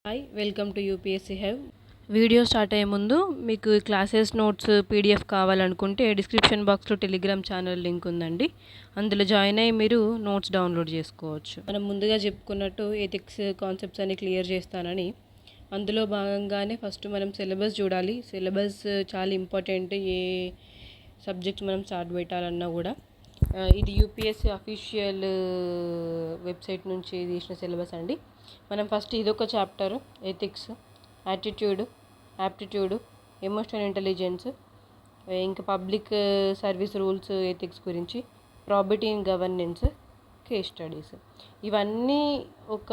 Hi welcome to UPSC have. Video start అయ్యే ముందు మీకు క్లాసెస్ నోట్స్ పీడిఎఫ్ కావాలనుకుంటే డిస్క్రిప్షన్ బాక్స్లో టెలిగ్రామ్ ఛానల్ లింక్ ఉందండి. అందులో జాయిన్ అయ్యి మీరు నోట్స్ డౌన్లోడ్ చేసుకోవచ్చు. మనం ముందుగా చెప్పుకున్నట్టు ఎథిక్స్ కాన్సెప్ట్స్ అన్ని క్లియర్ చేస్తానని, అందులో భాగంగానే ఫస్ట్ మనం సిలబస్ చూడాలి. సిలబస్ చాలా ఇంపార్టెంట్. ఏ సబ్జెక్ట్స్ మనం స్టార్ట్ పెట్టాలన్నా కూడా ఇది యూపీఎస్సీ అఫీషియల్ వెబ్సైట్ నుంచి తీసిన సిలబస్ అండి. మనం ఫస్ట్ ఇదొక chapter ethics, attitude, aptitude, emotional intelligence, ఇంకా పబ్లిక్ సర్వీస్ రూల్స్ ఎథిక్స్ గురించి, ప్రాబిటీ ఇన్ గవర్నెన్స్, కేస్ స్టడీస్, ఇవన్నీ ఒక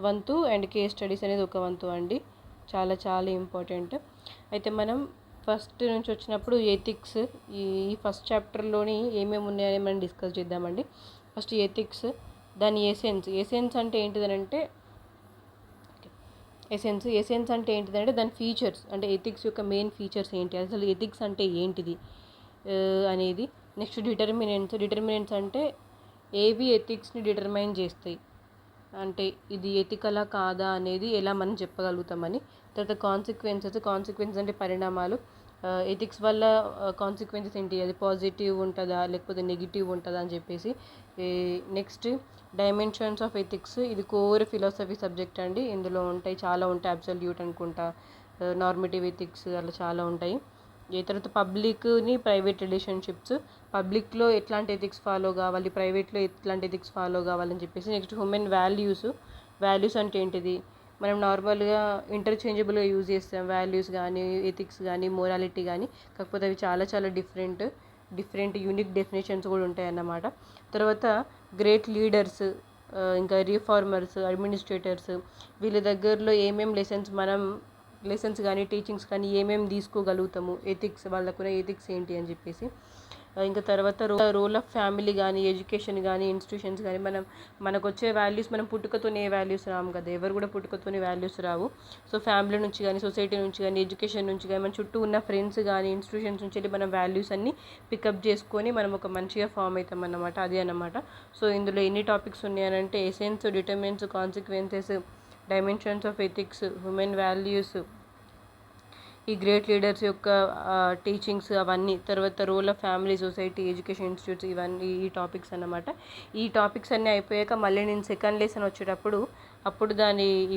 వంతు అండ్ కేస్ స్టడీస్ అనేది ఒక వంతు అండి. చాలా చాలా ఇంపార్టెంట్. అయితే మనం ఫస్ట్ నుంచి వచ్చినప్పుడు ఎథిక్స్ ఈ ఫస్ట్ చాప్టర్లోని ఏమేమి ఉన్నాయని మనం డిస్కస్ చేద్దామండి. ఫస్ట్ ఎథిక్స్, దాని ఎసెన్స్ అంటే ఏంటిదనంటే ఎసెన్స్ అంటే ఏంటిదంటే దాని ఫీచర్స్, అంటే ఎథిక్స్ యొక్క మెయిన్ ఫీచర్స్ ఏంటి, అసలు ఎథిక్స్ అంటే ఏంటిది అనేది. నెక్స్ట్ డిటర్మినెంట్స్ అంటే ఏవి ఎథిక్స్ని డిటర్మైన్ చేస్తాయి, అంటే ఇది ఎథికలా కాదా అనేది ఎలా మనం చెప్పగలుగుతామని. తర్వాత కాన్సిక్వెన్సెస్ అంటే పరిణామాలు. ఎథిక్స్ వల్ల కాన్సిక్వెన్సెస్ ఏంటి, అది పాజిటివ్ ఉంటుందా లేకపోతే నెగిటివ్ ఉంటుందా అని చెప్పేసి. నెక్స్ట్ డైమెన్షన్స్ ఆఫ్ ఎథిక్స్, ఇది కోర్ ఫిలాసఫీ సబ్జెక్ట్ అండి. ఇందులో చాలా ఉంటాయి. అబ్సల్యూట్ అనుకుంటా, నార్మేటివ్ ఎథిక్స్ అలా చాలా ఉంటాయి. తర్వాత పబ్లిక్ని ప్రైవేట్ రిలేషన్షిప్స్, పబ్లిక్లో ఎట్లాంటి ఎథిక్స్ ఫాలో కావాలి, ప్రైవేట్లో ఎట్లాంటి ఎథిక్స్ ఫాలో కావాలని చెప్పేసి. నెక్స్ట్ హ్యూమన్ వాల్యూస్ అంటే ఏంటిది, మనం నార్మల్గా ఇంటర్చేంజబుల్గా యూజ్ చేస్తాం వాల్యూస్ కానీ ఎథిక్స్ కానీ మోరాలిటీ కానీ, కాకపోతే అవి చాలా చాలా డిఫరెంట్ యూనిక్ డెఫినేషన్స్ కూడా ఉంటాయి అన్నమాట. తర్వాత గ్రేట్ లీడర్స్, ఇంకా రిఫార్మర్స్, అడ్మినిస్ట్రేటర్స్, వీళ్ళ దగ్గరలో ఏమేమి లెసన్స్ కానీ టీచింగ్స్ కానీ ఏమేమి తీసుకోగలుగుతాము, ఎథిక్స్ వాళ్ళకున్న ఎథిక్స్ ఏంటి అని చెప్పేసి. ఇంకా తర్వాత రోల్ ఆఫ్ ఫ్యామిలీ కానీ ఎడ్యుకేషన్ కానీ ఇన్స్టిట్యూషన్స్ కానీ, మనకు వచ్చే వాల్యూస్, మనం పుట్టుకతోనే ఏ వాల్యూస్ రాము కదా, ఎవరు కూడా పుట్టుకతోనే వాల్యూస్ రావు. సో ఫ్యామిలీ నుంచి కానీ సొసైటీ నుంచి కానీ ఎడ్యుకేషన్ నుంచి కానీ మన చుట్టూ ఉన్న ఫ్రెండ్స్ కానీ ఇన్స్టిట్యూషన్స్ నుంచి వెళ్ళి మనం వాల్యూస్ అన్ని పికప్ చేసుకొని మనం ఒక మంచిగా ఫామ్ అవుతాం అన్నమాట. అది అన్నమాట. సో ఇందులో ఎన్ని టాపిక్స్ ఉన్నాయనంటే essence, determinants, consequences, dimensions of ethics, human values, ఈ గ్రేట్ లీడర్స్ యొక్క టీచింగ్స్ అవన్నీ, తర్వాత role of family, society, education institutes, ఇవన్నీ ఈ టాపిక్స్ అన్నమాట. ఈ టాపిక్స్ అన్నీ అయిపోయాక మళ్ళీ నేను సెకండ్ లెసన్ వచ్చేటప్పుడు అప్పుడు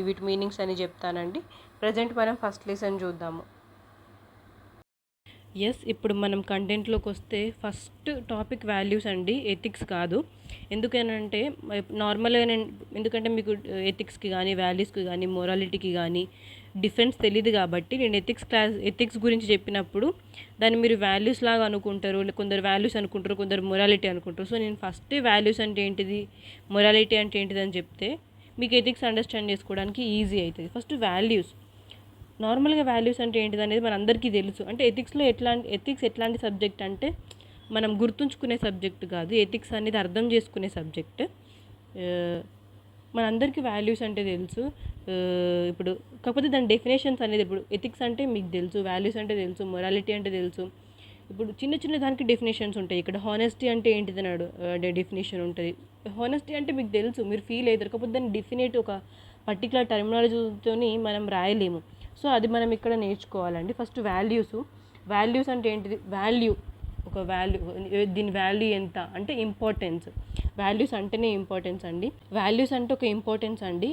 వీటి మీనింగ్స్ అని చెప్తానండి. ప్రజెంట్ మనం ఫస్ట్ లెసన్ చూద్దాము. ఇప్పుడు మనం కంటెంట్లోకి వస్తే ఫస్ట్ టాపిక్ వాల్యూస్ అండి, ఎథిక్స్ కాదు. ఎందుకనంటే నార్మల్గా ఎందుకంటే మీకు ఎథిక్స్కి కానీ వాల్యూస్కి కానీ మొరాలిటీకి కానీ డిఫరెన్స్ తెలియదు కాబట్టి నేను ఎథిక్స్ గురించి చెప్పినప్పుడు దాన్ని మీరు వాల్యూస్ లాగా అనుకుంటారు, కొందరు వాల్యూస్ అనుకుంటారు, కొందరు మొరాలిటీ అనుకుంటారు. సో నేను ఫస్ట్ వాల్యూస్ అంటే ఏంటిది, మొరాలిటీ అంటే ఏంటిది అని చెప్తే మీకు ఎథిక్స్ అండర్స్టాండ్ చేసుకోవడానికి ఈజీ అవుతుంది. ఫస్ట్ నార్మల్గా వాల్యూస్ అంటే ఏంటిది అనేది మన అందరికీ తెలుసు. అంటే ఎథిక్స్ ఎట్లాంటి సబ్జెక్ట్ అంటే మనం గుర్తుంచుకునే సబ్జెక్ట్ కాదు, ఎథిక్స్ అనేది అర్థం చేసుకునే సబ్జెక్ట్. మనందరికీ వాల్యూస్ అంటే తెలుసు. ఇప్పుడు కాకపోతే దాని డెఫినేషన్స్ అనేది, ఇప్పుడు ఎథిక్స్ అంటే మీకు తెలుసు, వాల్యూస్ అంటే తెలుసు, మొరాలిటీ అంటే తెలుసు. ఇప్పుడు చిన్న దానికి డెఫినేషన్స్ ఉంటాయి. ఇక్కడ హానెస్టీ అంటే ఏంటిది అన్నాడు, డెఫినేషన్ ఉంటుంది. హానెస్టీ అంటే మీకు తెలుసు, మీరు ఫీల్ అవుతారు, కాకపోతే దాన్ని డెఫినేట్ ఒక పర్టికులర్ టర్మినాలజీతో మనం రాయలేము. సో అది మనం ఇక్కడ నేర్చుకోవాలండి. ఫస్ట్ వాల్యూస్ అంటే ఏంటిది, ఒక వాల్యూ, దీని వాల్యూ ఎంత అంటే ఇంపార్టెన్స్. వాల్యూస్ అంటేనే ఇంపార్టెన్స్ అండి. వాల్యూస్ అంటే ఒక ఇంపార్టెన్స్ అండి.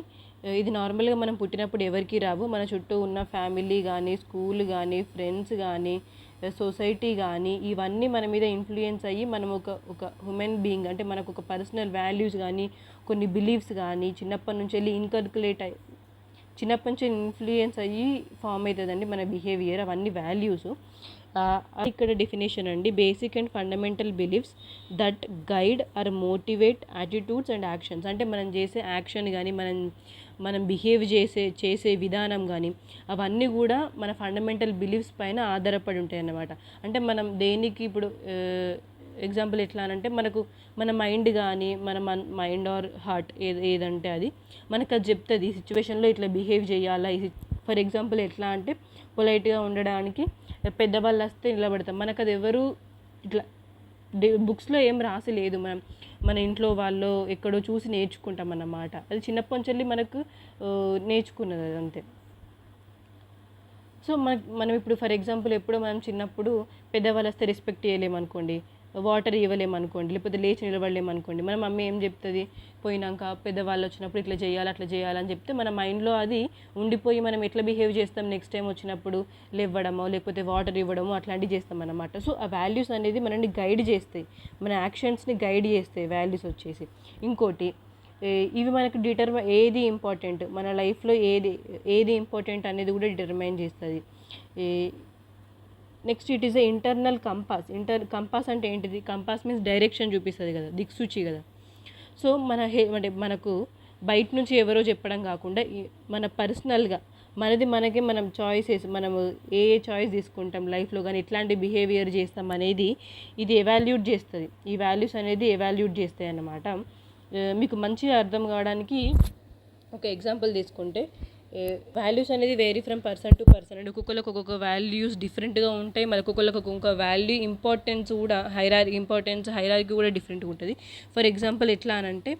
ఇది నార్మల్గా మనం పుట్టినప్పుడు ఎవరికి రావు. మన చుట్టూ ఉన్న ఫ్యామిలీ కానీ, స్కూల్ కానీ, ఫ్రెండ్స్ కానీ, సొసైటీ కానీ, ఇవన్నీ మన మీద ఇన్ఫ్లుయెన్స్ అయ్యి మనం ఒక హ్యూమన్ బీయింగ్, అంటే మనకు ఒక పర్సనల్ వాల్యూస్ కానీ కొన్ని బిలీఫ్స్ కానీ చిన్నప్పటి నుంచి వెళ్ళి చిన్నప్పటి నుంచి ఇన్ఫ్లుయెన్స్ అయ్యి ఫామ్ అవుతుందండి మన బిహేవియర్, అవన్నీ వాల్యూస్. ఇక్కడ డెఫినేషన్ అండి, basic and fundamental beliefs that guide or motivate attitudes and actions. అంటే మనం చేసే యాక్షన్ కానీ మనం బిహేవ్ చేసే విధానం కానీ అవన్నీ కూడా మన ఫండమెంటల్ బిలీఫ్స్ పైన ఆధారపడి ఉంటాయి అన్నమాట. అంటే మనం దేనికి ఇప్పుడు ఎగ్జాంపుల్ ఎట్లా అంటే మన మైండ్ కానీ మన మైండ్ ఆర్ హార్ట్ ఏదంటే అది మనకు అది చెప్తుంది, ఈ సిచ్యువేషన్లో ఇట్లా బిహేవ్ చేయాలా. ఫర్ ఎగ్జాంపుల్ ఎట్లా అంటే పొలైట్గా ఉండడానికి పెద్దవాళ్ళు వస్తే నిలబడతాం, మనకు అది ఎవరు ఇట్లా బుక్స్లో ఏం రాసి లేదు, మన ఇంట్లో వాళ్ళు ఎక్కడో చూసి నేర్చుకుంటాం అన్నమాట. అది చిన్నప్పటి నుంచి మనకు నేర్చుకున్నది అది అంతే. సో మనం ఇప్పుడు ఫర్ ఎగ్జాంపుల్ ఎప్పుడో మనం చిన్నప్పుడు పెద్దవాళ్ళు వస్తే రెస్పెక్ట్ చేయలేమనుకోండి, వాటర్ ఇవ్వలేమనుకోండి, లేకపోతే లేచి నిలబడలేమనుకోండి, మన మమ్మీ ఏం చెప్తుంది, పోయినాక పెద్దవాళ్ళు వచ్చినప్పుడు ఇట్లా చేయాలి అట్లా చేయాలని చెప్తే మన మైండ్లో అది ఉండిపోయి మనం ఎట్లా బిహేవ్ చేస్తాం నెక్స్ట్ టైం వచ్చినప్పుడు, లేవ్వడమో లేకపోతే వాటర్ ఇవ్వడమో అట్లాంటివి చేస్తాం అన్నమాట. సో ఆ వాల్యూస్ అనేది మనల్ని గైడ్ చేస్తాయి, మన యాక్షన్స్ని గైడ్ చేస్తాయి వాల్యూస్ వచ్చేసి. ఇంకోటి, ఇవి మనకు ఏది ఇంపార్టెంట్ మన లైఫ్లో, ఏది ఇంపార్టెంట్ అనేది కూడా డిటర్మైన్ చేస్తుంది. Next it is a internal compass. Compass అంటే ఏంటిది? కంపాస్ మీన్స్ డైరెక్షన్ చూపిస్తుంది కదా, దిక్సూచి కదా. సో అంటే మనకు బయట నుంచి ఎవరో చెప్పడం కాకుండా మన పర్సనల్గా మనకి మనం చాయిసెస్, మనము ఏ చాయిస్ తీసుకుంటాం లైఫ్లో కానీ ఎట్లాంటి బిహేవియర్ చేస్తాం అనేది ఇది ఎవాల్యూట్ చేస్తుంది. ఈ వాల్యూస్ అనేది ఎవాల్యూట్ చేస్తాయి అన్నమాట. మీకు మంచిగా అర్థం కావడానికి ఒక ఎగ్జాంపుల్ తీసుకుంటే, వాల్యూస్ అనేది vary from person to person. And ఒక్కొక్కరికి ఒక్కొక్క వాల్యూస్ డిఫరెంట్గా ఉంటాయి. మరి ఒక్కొక్కరికి ఒక్కొక్క వాల్యూ ఇంపార్టెన్స్ కూడా హైరార్కీ కూడా డిఫరెంట్గా ఉంటుంది. ఫర్ ఎగ్జాంపుల్ ఎట్లా అనంటే,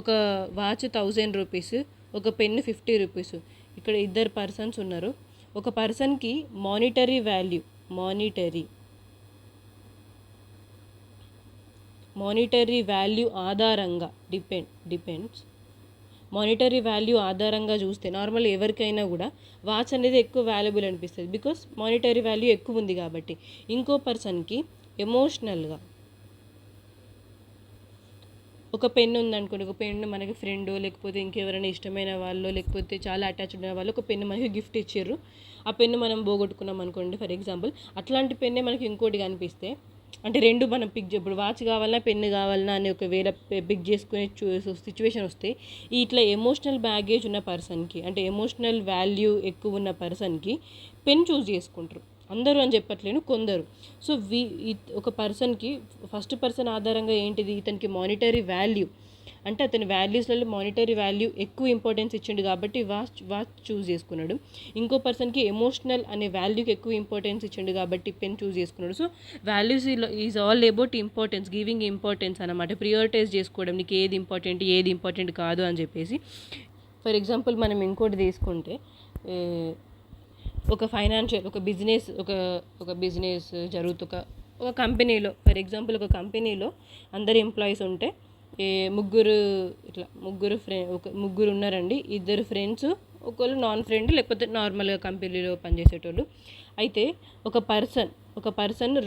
ఒక వాచ్ 1000 రూపీస్, ఒక పెన్ను 50 రూపీస్. ఇక్కడ ఇద్దరు పర్సన్స్ ఉన్నారు. ఒక పర్సన్కి మానిటరీ వాల్యూ ఆధారంగా డిపెండ్స్. మానిటరీ వాల్యూ ఆధారంగా చూస్తే నార్మల్ ఎవరికైనా కూడా వాచ్ అనేది ఎక్కువ వాల్యుబుల్ అనిపిస్తుంది, బికాస్ మానిటరీ వాల్యూ ఎక్కువ ఉంది కాబట్టి. ఇంకో పర్సన్కి ఎమోషనల్గా ఒక పెన్ను ఉందనుకోండి, ఒక పెన్ను మనకి ఫ్రెండ్ లేకపోతే ఇంకెవరైనా ఇష్టమైన వాళ్ళు లేకపోతే చాలా అటాచ్డ్ ఉన్న వాళ్ళు ఒక పెన్ను మనకి గిఫ్ట్ ఇచ్చారు, ఆ పెన్ను మనం పోగొట్టుకున్నాం అనుకోండి ఫర్ ఎగ్జాంపుల్. అట్లాంటి పెన్నే మనకి ఇంకోటి కనిపిస్తే, అంటే రెండు మనం ఇప్పుడు వాచ్ కావాలన్నా పెన్ను కావాలన్నా అని ఒకవేళ పిక్ చేసుకునే సిచ్యువేషన్ వస్తే, ఇట్లా ఎమోషనల్ బ్యాగేజ్ ఉన్న పర్సన్కి, అంటే ఎమోషనల్ వాల్యూ ఎక్కువ ఉన్న పర్సన్కి పెన్ చూస్ చేసుకుంటారు. అందరూ అని చెప్పట్లేను, కొందరు. సో ఒక పర్సన్కి ఫస్ట్ పర్సన్ ఆధారంగా ఏంటిది, ఇతనికి మానిటరీ వాల్యూ, అంటే అతని వాల్యూస్లలో మానిటరీ వాల్యూ ఎక్కువ ఇంపార్టెన్స్ ఇచ్చిండు కాబట్టి వాచ్ చూస్ చేసుకున్నాడు. ఇంకో పర్సన్కి ఎమోషనల్ అనే వాల్యూకి ఎక్కువ ఇంపార్టెన్స్ ఇచ్చిండు కాబట్టి పెన్ చూస్ చేసుకున్నాడు. So values is all about importance, giving importance అనమాట. ప్రియారిటైజ్ చేసుకోవడం, నీకు ఏది ఇంపార్టెంట్ కాదు అని చెప్పేసి. ఫర్ ఎగ్జాంపుల్ మనం ఇంకోటి తీసుకుంటే, ఒక బిజినెస్ జరుగుతూ ఒక కంపెనీలో, ఫర్ ఎగ్జాంపుల్ ఒక కంపెనీలో అందరు ఎంప్లాయీస్ ఉంటే, ముగ్గురు ఉన్నారండి. ఇద్దరు ఫ్రెండ్స్, ఒకళ్ళు నాన్ ఫ్రెండ్, లేకపోతే నార్మల్గా కంపెనీలో పనిచేసేటోళ్ళు. అయితే ఒక పర్సన్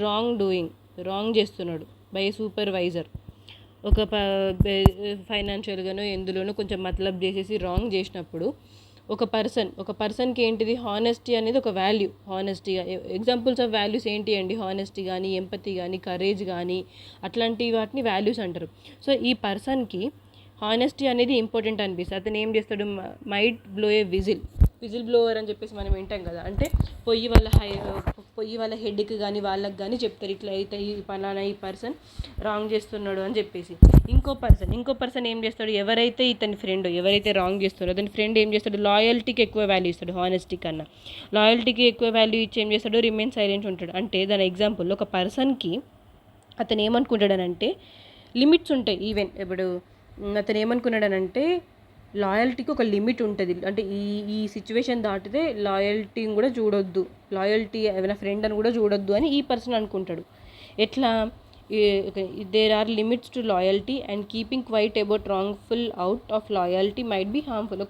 రాంగ్ చేస్తున్నాడు బై సూపర్వైజర్. ఒక ఫైనాన్షియల్గానో ఎందులోనో కొంచెం మతలబ్ చేసేసి రాంగ్ చేసినప్పుడు, ఒక పర్సన్కి ఏంటిది, హానెస్టీ అనేది ఒక వాల్యూ. హానెస్టీగా ఎగ్జాంపుల్స్ ఆఫ్ వాల్యూస్ ఏంటి అండి, హానెస్టీ కానీ, ఎంపతి కానీ, కరేజ్ కానీ, అట్లాంటి వాటిని వాల్యూస్ అంటారు. సో ఈ పర్సన్కి హానెస్టీ అనేది ఇంపార్టెంట్ అనిపిస్తుంది. అతను ఏం చేస్తాడు, మైట్ బ్లో ఏ విజిల్ బ్లోవర్ అని చెప్పేసి మనం వింటాం కదా, అంటే పొయ్యి వాళ్ళ హెడ్కి కానీ వాళ్ళకి కానీ చెప్తారు, ఇట్లా అయితే ఈ పర్సన్ రాంగ్ చేస్తున్నాడు అని చెప్పేసి. ఇంకో పర్సన్ ఏం చేస్తాడు, ఎవరైతే రాంగ్ చేస్తాడో అతని ఫ్రెండ్ ఏం చేస్తాడు, లాయల్టీకి ఎక్కువ వాల్యూ ఇస్తాడు హానెస్టీ కన్నా. లాయల్టీకి ఎక్కువ వాల్యూ ఇచ్చి ఏం చేస్తాడు, రిమైన్ సైలెంట్ ఉంటాడు. అంటే దాని ఎగ్జాంపుల్, ఒక పర్సన్కి అతను ఏమనుకుంటాడనంటే, లిమిట్స్ ఉంటాయి. ఈవెన్ ఇప్పుడు అతను ఏమనుకున్నాడనంటే, లాయల్టీకి ఒక లిమిట్ ఉంటుంది, అంటే ఈ సిచ్యువేషన్ దాటితే లాయల్టీని కూడా చూడొద్దు, లాయల్టీ ఏమైనా ఫ్రెండ్ అని కూడా చూడొద్దు అని ఈ పర్సన్ అనుకుంటాడు. ఎట్లా, there are limits to loyalty and keeping quiet about wrongful out of loyalty might be harmful.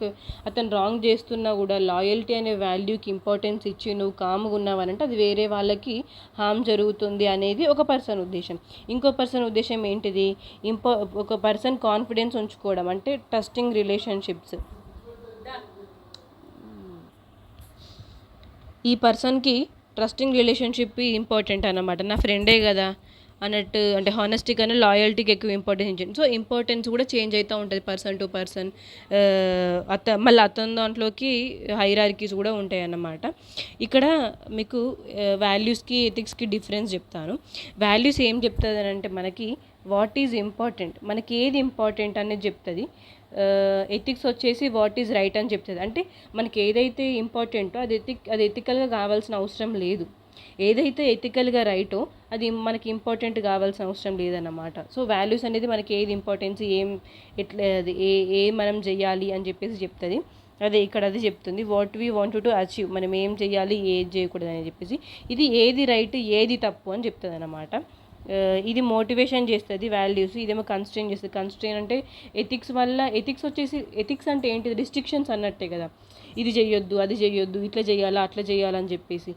అతను రాంగ్ చేస్తున్నా కూడా లాయల్టీ అనే వాల్యూకి ఇంపార్టెన్స్ ఇచ్చి నువ్వు కామ్గా ఉన్నావనంటే అది వేరే వాళ్ళకి హార్మ్ జరుగుతుంది అనేది ఒక పర్సన్ ఉద్దేశం. ఇంకో పర్సన్ ఉద్దేశం ఏంటిది, ఒక పర్సన్ కాన్ఫిడెన్స్ ఉంచుకోవడం, అంటే ట్రస్టింగ్ రిలేషన్షిప్స్. ఈ పర్సన్కి ట్రస్టింగ్ రిలేషన్షిప్ ఇంపార్టెంట్ అన్నమాట, నా ఫ్రెండే కదా అన్నట్టు, అంటే హానెస్టీ కన్నా లాయల్టీకి ఎక్కువ ఇంపార్టెన్స్ ఇచ్చింది. సో ఇంపార్టెన్స్ కూడా చేంజ్ అవుతూ ఉంటుంది పర్సన్ టు పర్సన్. మళ్ళీ అతని దాంట్లోకి హైరార్కీస్ కూడా ఉంటాయి అన్నమాట. ఇక్కడ మీకు వాల్యూస్కి ఎథిక్స్కి డిఫరెన్స్ చెప్తాను. వాల్యూస్ ఏం చెప్తుంది అని అంటే, మనకి వాట్ ఈజ్ ఇంపార్టెంట్, మనకి ఏది ఇంపార్టెంట్ అనేది చెప్తుంది. ఎథిక్స్ వచ్చేసి వాట్ ఈజ్ రైట్ అని చెప్తుంది. అంటే మనకి ఏదైతే ఇంపార్టెంటో అది ఎథికల్గా కావాల్సిన అవసరం లేదు. ఏదైతే ఎథికల్గా రైటో అది మనకి ఇంపార్టెంట్ కావాల్సిన అవసరం లేదన్నమాట. సో వాల్యూస్ అనేది మనకి ఏది ఇంపార్టెన్స్, ఎట్లా అది ఏ మనం చెయ్యాలి అని చెప్పేసి చెప్తుంది. అదే ఇక్కడ అది చెప్తుంది, what we want to achieve, మనం ఏం చేయాలి ఏది చేయకూడదు అని చెప్పేసి. ఇది ఏది రైట్ ఏది తప్పు అని చెప్తుంది అన్నమాట. ఇది మోటివేషన్ చేస్తుంది వాల్యూస్, ఇదేమో కన్స్ట్రెయిన్ చేస్తుంది. కన్స్ట్రెయిన్ అంటే ఎథిక్స్ వల్ల, ఎథిక్స్ అంటే ఏంటిది, రిస్ట్రిక్షన్స్ అన్నట్టే కదా, ఇది చెయ్యొద్దు అది చెయ్యొద్దు ఇట్లా చేయాలా అట్లా చేయాలని చెప్పేసి.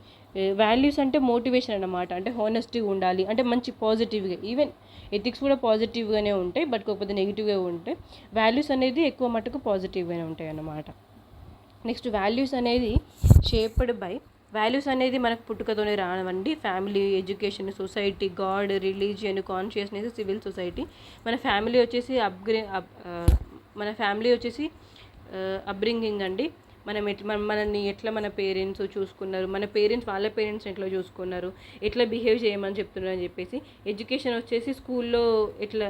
వాల్యూస్ అంటే మోటివేషన్ అన్నమాట, అంటే హానెస్టీగా ఉండాలి అంటే మంచి పాజిటివ్గా. ఈవెన్ ఎథిక్స్ కూడా పాజిటివ్గానే ఉంటాయి, బట్ కాకపోతే నెగిటివ్గా ఉంటాయి. వాల్యూస్ అనేది ఎక్కువ మటుకు పాజిటివ్గానే ఉంటాయి అన్నమాట. నెక్స్ట్ వాల్యూస్ అనేది షేప్డ్ బై, వాల్యూస్ అనేది మనకు పుట్టుకతోనే రానివ్వండి. Family, education, society, God, religion, consciousness, civil society. మన ఫ్యామిలీ వచ్చేసి మన ఫ్యామిలీ వచ్చేసి అప్బ్రింగింగ్ అండి. మనల్ని ఎట్లా మన పేరెంట్స్ చూసుకున్నారు, మన పేరెంట్స్ వాళ్ళ పేరెంట్స్ ఎట్లా చూసుకున్నారు, ఎట్లా బిహేవ్ చేయమని చెప్తున్నారు అని చెప్పేసి. ఎడ్యుకేషన్ వచ్చేసి స్కూల్లో ఎట్లా,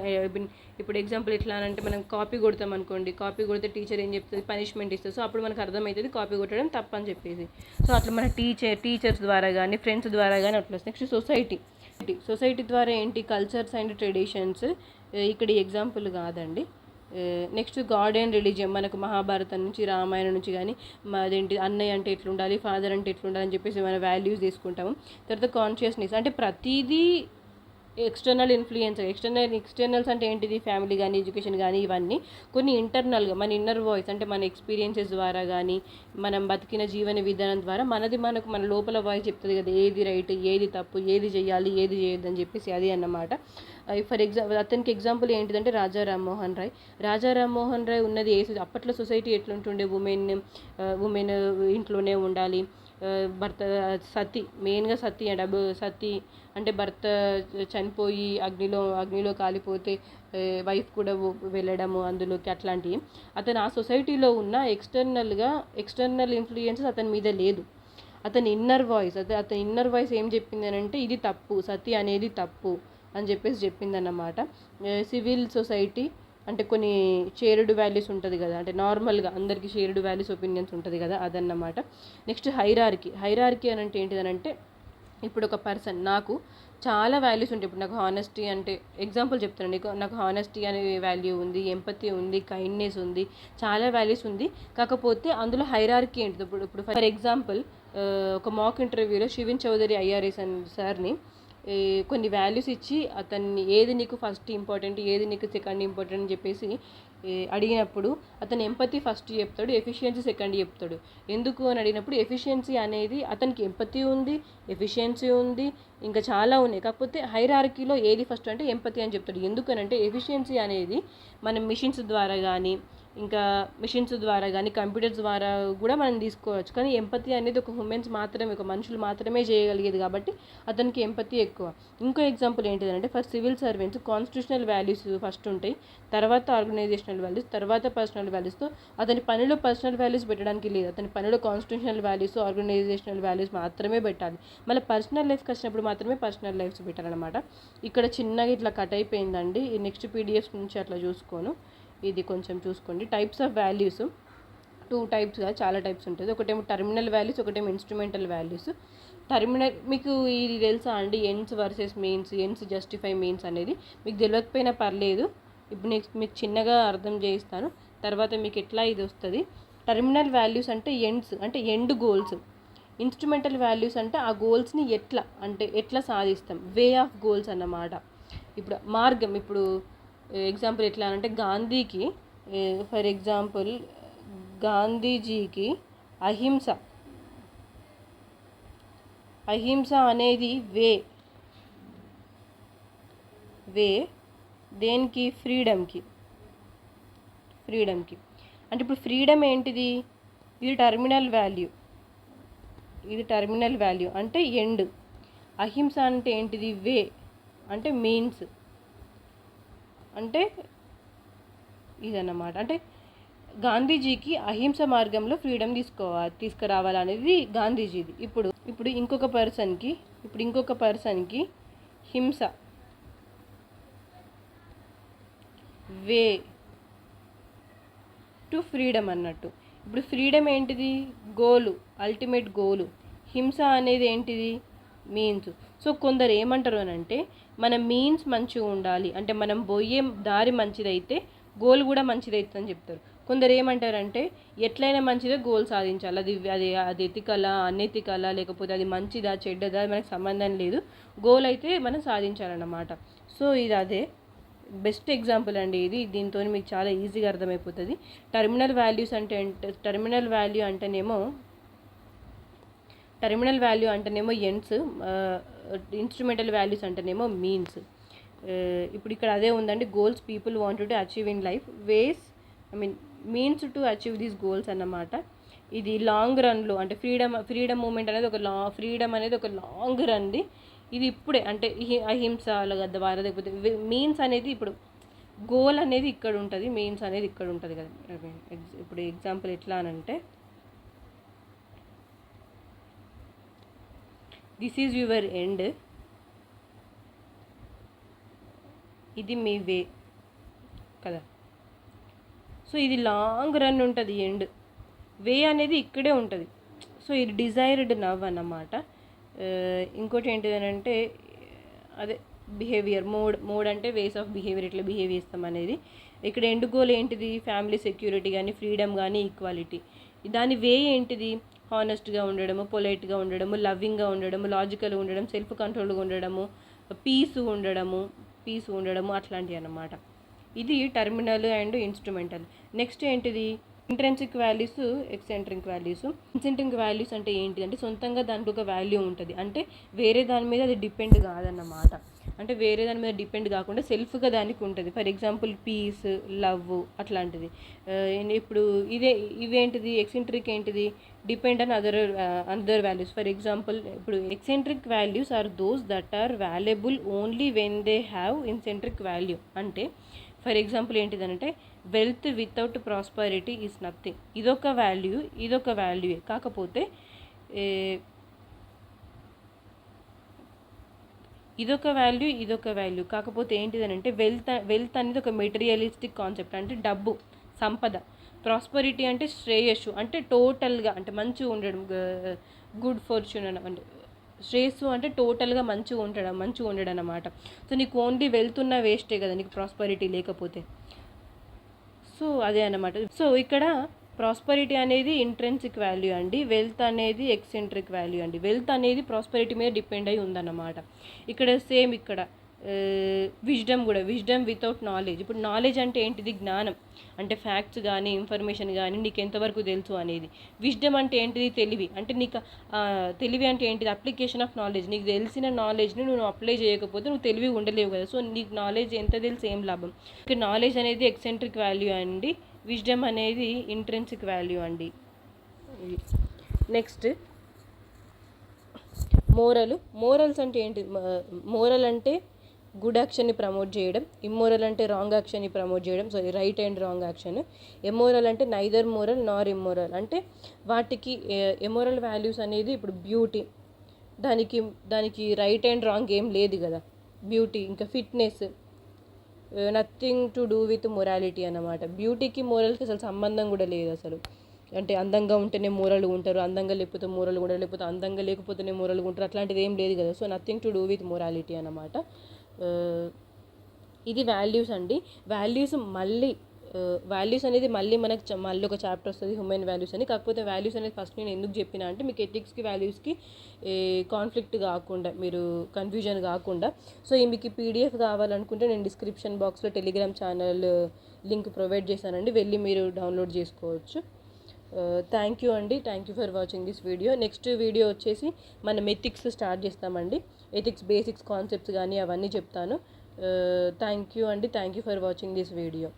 ఇప్పుడు ఎగ్జాంపుల్ ఎట్లా అని అంటే, మనం కాపీ కొడతాం అనుకోండి, కాపీ కొడితే టీచర్ ఏం చెప్తుంది, పనిష్మెంట్ ఇస్తుంది. సో అప్పుడు మనకు అర్థమవుతుంది కాపీ కొట్టడం తప్పని చెప్పేసి. సో అట్లా మన టీచర్స్ ద్వారా కానీ ఫ్రెండ్స్ ద్వారా కానీ అట్లా వస్తుంది. నెక్స్ట్ సొసైటీ ద్వారా ఏంటి, కల్చర్స్ అండ్ ట్రెడిషన్స్. ఇక్కడ ఎగ్జాంపుల్ కాదండి. నెక్స్ట్ గాడ్ అండ్ రిలీజియన్, మనకు మహాభారతం నుంచి రామాయణం నుంచి కానీ అదేంటి, అన్నయ్య అంటే ఎట్లుండాలి, ఫాదర్ అంటే ఎట్లుండాలి అని చెప్పేసి మన వాల్యూస్ తీసుకుంటాము. తర్వాత కాన్షియస్నెస్ అంటే ప్రతిదీ ఎక్స్టర్నల్ ఇన్ఫ్లుయెన్స్. ఎక్స్టర్నల్స్ అంటే ఏంటిది, ఫ్యామిలీ కానీ ఎడ్యుకేషన్ కానీ ఇవన్నీ. కొన్ని ఇంటర్నల్గా మన ఇన్నర్ వాయిస్ అంటే మన ఎక్స్పీరియన్సెస్ ద్వారా కానీ మనం బతికిన జీవన విధానం ద్వారా మన లోపల వాయిస్ చెప్తుంది కదా, ఏది రైట్ ఏది తప్పు, ఏది చేయాలి ఏది చేయొద్దు అని చెప్పేసి. అది అన్నమాట. ఫర్ ఎగ్జాంపుల్ అతనికి ఎగ్జాంపుల్ ఏంటిదంటే రాజా రామ్మోహన్ రాయ్ ఉన్నది అప్పట్లో సొసైటీ ఎట్లుంటుండే, ఉమెన్ ఇంట్లోనే ఉండాలి, భర్త సతీ, మెయిన్గా సతీ అంటే భర్త చనిపోయి అగ్నిలో కాలిపోతే వైఫ్ కూడా వెళ్ళడము అందులోకి, అట్లాంటివి. అతను ఆ సొసైటీలో ఉన్న ఎక్స్టర్నల్ ఇన్ఫ్లుయెన్సెస్ అతని మీద లేదు. అతని ఇన్నర్ వాయిస్ ఏం చెప్పింది అని అంటే, ఇది తప్పు, సతీ అనేది తప్పు అని చెప్పేసి చెప్పిందన్నమాట. సివిల్ సొసైటీ అంటే కొన్ని షేర్డ్ వాల్యూస్ ఉంటుంది కదా, అంటే నార్మల్గా అందరికీ షేర్డ్ వాల్యూస్ ఒపీనియన్స్ ఉంటుంది కదా, అదన్నమాట. నెక్స్ట్ హైరార్కీ అని అంటే ఏంటిదనంటే, ఇప్పుడు ఒక పర్సన్, నాకు చాలా వాల్యూస్ ఉంటాయి. ఇప్పుడు నాకు హానెస్టీ అంటే ఎగ్జాంపుల్ చెప్తాను నీకు, నాకు హానెస్టీ అనే వాల్యూ ఉంది, ఎంపతి ఉంది, కైండ్నెస్ ఉంది, చాలా వాల్యూస్ ఉంది. కాకపోతే అందులో హైరార్కీ ఏంటిది, ఇప్పుడు ఫర్ ఎగ్జాంపుల్ ఒక మాక్ ఇంటర్వ్యూలో శివన్ చౌదరి ఐఆర్ఎస్ సార్ని కొన్ని వాల్యూస్ ఇచ్చి అతన్ని ఏది నీకు ఫస్ట్ ఇంపార్టెంట్, ఏది నీకు సెకండ్ ఇంపార్టెంట్ అని చెప్పేసి అడిగినప్పుడు అతను ఎంపతి ఫస్ట్ చెప్తాడు, ఎఫిషియన్సీ సెకండ్ చెప్తాడు. ఎందుకు అని అడిగినప్పుడు ఎఫిషియన్సీ అనేది అతనికి ఎంపతి ఉంది, ఎఫిషియన్సీ ఉంది, ఇంకా చాలా ఉన్నాయి. కాకపోతే హైరార్కీలో ఏది ఫస్ట్ అంటే ఎంపతి అని చెప్తాడు. ఎందుకనంటే ఎఫిషియన్సీ అనేది మనం మిషన్స్ ద్వారా కానీ కంప్యూటర్స్ ద్వారా కూడా మనం తీసుకోవచ్చు. కానీ ఎంపతి అనేది ఒక మనుషులు మాత్రమే చేయగలిగేది కాబట్టి అతనికి ఎంపతి ఎక్కువ. ఇంకో ఎగ్జాంపుల్ ఏంటిదంటే, first civil servants constitutional values first ఉంటాయి, తర్వాత ఆర్గనైజేషనల్ వాల్యూస్, తర్వాత పర్సనల్ వాల్యూస్తో. అతని పనిలో పర్సనల్ వాల్యూస్ పెట్టడానికి లేదు, అతని పనిలో కాన్స్టిట్యూషనల్ వాల్యూస్ ఆర్గనైజేషనల్ వాల్యూస్ మాత్రమే పెట్టాలి. మళ్ళీ పర్సనల్ లైఫ్కి వచ్చినప్పుడు మాత్రమే పర్సనల్ లైఫ్స్ పెట్టాలన్నమాట. ఇక్కడ చిన్నగా ఇట్లా కట్ అయిపోయిందండి. ఈ నెక్స్ట్ పీడిఎఫ్ నుంచి అట్లా చూసుకోను, ఇది కొంచెం చూసుకోండి. టైప్స్ ఆఫ్ వాల్యూస్ 2 టైప్స్గా, చాలా టైప్స్ ఉంటుంది. ఒకటేమో టర్మినల్ వాల్యూస్, ఒకటేమో ఇన్స్ట్రుమెంటల్ వాల్యూస్. మీకు ఇది తెలుసా అండి, ends versus means, ends justify means అనేది. మీకు తెలియకపోయినా పర్లేదు, ఇప్పుడు మీకు చిన్నగా అర్థం చేయిస్తాను, తర్వాత మీకు ఎట్లా ఇది వస్తుంది. టర్మినల్ వాల్యూస్ అంటే ఎండ్ గోల్స్. ఇన్స్ట్రుమెంటల్ వాల్యూస్ అంటే ఆ గోల్స్ని ఎట్లా సాధిస్తాం, వే ఆఫ్ గోల్స్ అన్నమాట. ఇప్పుడు మార్గం, ఇప్పుడు ఎగ్జాంపుల్ ఎట్లా అంటే ఫర్ ఎగ్జాంపుల్ గాంధీజీకి అహింస అనేది వే దేనికి, ఫ్రీడమ్కి. అంటే ఇప్పుడు ఫ్రీడమ్ ఏంటిది, ఇది టర్మినల్ వాల్యూ అంటే ఎండ్. అహింస అంటే ఏంటిది, వే అంటే మీన్స్, అంటే ఇదన్నమాట. అంటే గాంధీజీకి అహింస మార్గంలో ఫ్రీడమ్ తీసుకురావాలనేది గాంధీజీది. ఇప్పుడు ఇంకొక పర్సన్కి హింస, వే టు ఫ్రీడమ్ అన్నట్టు. ఇప్పుడు ఫ్రీడమ్ ఏంటిది, గోలు, అల్టిమేట్ గోలు. హింస అనేది ఏంటిది, మీన్స్. సో కొందరు ఏమంటారు అని అంటే మన మీన్స్ మంచిగా ఉండాలి అంటే మనం పోయే దారి మంచిదైతే గోల్ కూడా మంచిదవుతుంది అని చెప్తారు. కొందరు ఏమంటారంటే ఎట్లయినా మంచిదే గోల్ సాధించాలి, అది అది అది ఎతికలా అనెతికలా లేకపోతే అది మంచిదా చెడ్డదా మనకు సంబంధం లేదు, గోల్ అయితే మనం సాధించాలన్నమాట. సో ఇది అదే బెస్ట్ ఎగ్జాంపుల్ అండి ఇది. దీంతో మీకు చాలా ఈజీగా అర్థమైపోతుంది. టర్మినల్ వాల్యూస్ అంటే టర్మినల్ వాల్యూ అంటేనేమో ఎండ్స్, ఇన్స్ట్రుమెంటల్ వాల్యూస్ అంటేనేమో మీన్స్. ఇప్పుడు ఇక్కడ అదే ఉందండి, goals people want to achieve in life, ways means to achieve these goals అన్నమాట. ఇది లాంగ్ రన్లో అంటే ఫ్రీడమ్ మూమెంట్ అనేది ఫ్రీడమ్ అనేది ఒక లాంగ్ రన్ది. ఇది ఇప్పుడే అంటే అహింస ద్వారా లేకపోతే మీన్స్ అనేది ఇప్పుడు గోల్ అనేది ఇక్కడ ఉంటుంది, మీన్స్ అనేది ఇక్కడ ఉంటుంది కదా. ఇప్పుడు ఎగ్జాంపుల్ ఎట్లా అనంటే దిస్ ఈజ్ యువర్ ఎండ్, ఇది మీ వే కదా. సో ఇది లాంగ్ రన్ ఉంటుంది, ఎండ్ వే అనేది ఇక్కడే ఉంటుంది. సో ఇది డిజైర్డ్ నవ్ అన్నమాట. ఇంకోటి ఏంటిది అని అంటే అదే బిహేవియర్ మోడ్ అంటే వేస్ ఆఫ్ బిహేవియర్, ఎట్లా బిహేవ్ చేస్తాం అనేది. ఇక్కడ ఎండ్ గోల్ ఏంటిది, ఫ్యామిలీ సెక్యూరిటీ కానీ ఫ్రీడమ్ కానీ ఈక్వాలిటీ. దాని వే ఏంటిది, హానెస్ట్గా ఉండడము, పొలైట్గా ఉండడము, లవ్వింగ్గా ఉండడము, లాజికల్గా ఉండడం, సెల్ఫ్ కంట్రోల్గా ఉండడము, పీస్ ఉండడము అట్లాంటివి అన్నమాట. ఇది టర్మినల్ అండ్ ఇన్స్ట్రుమెంటల్. నెక్స్ట్ ఏంటిది, intrinsic values, eccentric values. Intrinsic values అంటే ఏంటి అంటే సొంతంగా దానికి ఒక వాల్యూ ఉంటుంది, అంటే వేరే దాని మీద అది డిపెండ్ కాదన్నమాట. అంటే వేరే దాని మీద డిపెండ్ కాకుండా సెల్ఫ్గా దానికి ఉంటుంది. ఫర్ ఎగ్జాంపుల్ పీస్, లవ్ అట్లాంటిది. ఇప్పుడు ఇవేంటిది, ఎక్సెంట్రిక్ ఏంటిది, depend on other values. For example ఇప్పుడు extrinsic values are those that are valuable only when they have ఇన్సెంట్రిక్ వాల్యూ. అంటే ఫర్ ఎగ్జాంపుల్ ఏంటిదనంటే wealth without prosperity is nothing. ఇదొక వాల్యూయే, కాకపోతే ఇదొక వాల్యూ కాకపోతే ఏంటిదనంటే వెల్త్ అనేది ఒక మెటీరియలిస్టిక్ కాన్సెప్ట్, అంటే డబ్బు, సంపద. ప్రాస్పరిటీ అంటే శ్రేయస్సు, అంటే టోటల్గా అంటే మంచిగా ఉండడం, గుడ్ ఫార్చ్యూన్ అంటే శ్రేయస్సు అంటే టోటల్గా మంచిగా ఉండడం అన్నమాట. సో నీకు ఓన్లీ వెళ్తున్న వేస్టే కదా నీకు ప్రాస్పరిటీ లేకపోతే. సో అదే అన్నమాట. సో ఇక్కడ ప్రాస్పరిటీ అనేది ఇంట్రెన్సిక్ వాల్యూ అండి, వెల్త్ అనేది ఎక్సెంట్రిక్ వాల్యూ అండి. వెల్త్ అనేది ప్రాస్పరిటీ మీద డిపెండ్ అయి ఉందన్నమాట. ఇక్కడ సేమ్ ఇక్కడ విజ్డమ్ వితౌట్ నాలెడ్జ్. ఇప్పుడు నాలెడ్జ్ అంటే ఏంటిది, జ్ఞానం అంటే ఫ్యాక్ట్స్ కానీ ఇన్ఫర్మేషన్ కానీ నీకు ఎంతవరకు తెలుసు అనేది. విజ్డమ్ అంటే ఏంటిది, తెలివి. అంటే నీకు తెలివి అంటే ఏంటిది, అప్లికేషన్ ఆఫ్ నాలెడ్జ్. నీకు తెలిసిన నాలెడ్జ్ని నువ్వు అప్లై చేయకపోతే నువ్వు తెలివి ఉండలేవు కదా. సో నీకు నాలెడ్జ్ ఎంత తెలిసి ఏం లాభం. ఇక నాలెడ్జ్ అనేది ఎక్సెంట్రిక్ వాల్యూ అండి, విజ్డమ్ అనేది ఇంట్రెన్సిక్ వాల్యూ అండి. నెక్స్ట్ మోరల్స్ అంటే ఏంటి, మోరల్ అంటే గుడ్ యాక్షన్ని ప్రమోట్ చేయడం, ఇమ్మోరల్ అంటే రాంగ్ యాక్షన్ని ప్రమోట్ చేయడం, so right and wrong action. Amoral అంటే నైదర్ మోరల్ నార్ ఇమ్మోరల్, అంటే వాటికి ఎమోరల్ వాల్యూస్ అనేది ఇప్పుడు బ్యూటీ, దానికి రైట్ అండ్ రాంగ్ ఏం లేదు కదా. బ్యూటీ ఇంకా fitness, nothing to do with morality అన్నమాట. బ్యూటీకి మోరల్కి అసలు సంబంధం కూడా లేదు అసలు. అంటే అందంగా ఉంటేనే మోరల్గా ఉంటారు, అందంగా లేకపోతే మోరల్గా ఉంటారు, లేకపోతే అందంగా లేకపోతేనే మోరల్గా ఉంటారు, అట్లాంటిది ఏం లేదు కదా. So nothing to do with morality అన్నమాట. ఇది వాల్యూస్ అండి. వాల్యూస్ అనేది మనకు మళ్ళీ ఒక చాప్టర్ వస్తుంది, హ్యూమన్ వాల్యూస్ అని. కాకపోతే వాల్యూస్ అనేది ఫస్ట్ నేను ఎందుకు చెప్పినా అంటే మీకు ఎథిక్స్కి వాల్యూస్కి కాన్ఫ్లిక్ట్ కాకుండా, మీరు కన్ఫ్యూజన్ కాకుండా. సో మీకు పీడిఎఫ్ కావాలనుకుంటే నేను డిస్క్రిప్షన్ బాక్స్లో టెలిగ్రామ్ ఛానల్ లింక్ ప్రొవైడ్ చేశానండి, వెళ్ళి మీరు డౌన్లోడ్ చేసుకోవచ్చు. థ్యాంక్ యూ అండి, thank you for watching this video. Next video వచ్చేసి మనం ఎథిక్స్ స్టార్ట్ చేస్తామండి. ఎథిక్స్ బేసిక్స్ కాన్సెప్ట్స్ కానీ అవన్నీ చెప్తాను. థ్యాంక్ యూ అండి, thank you for watching this video.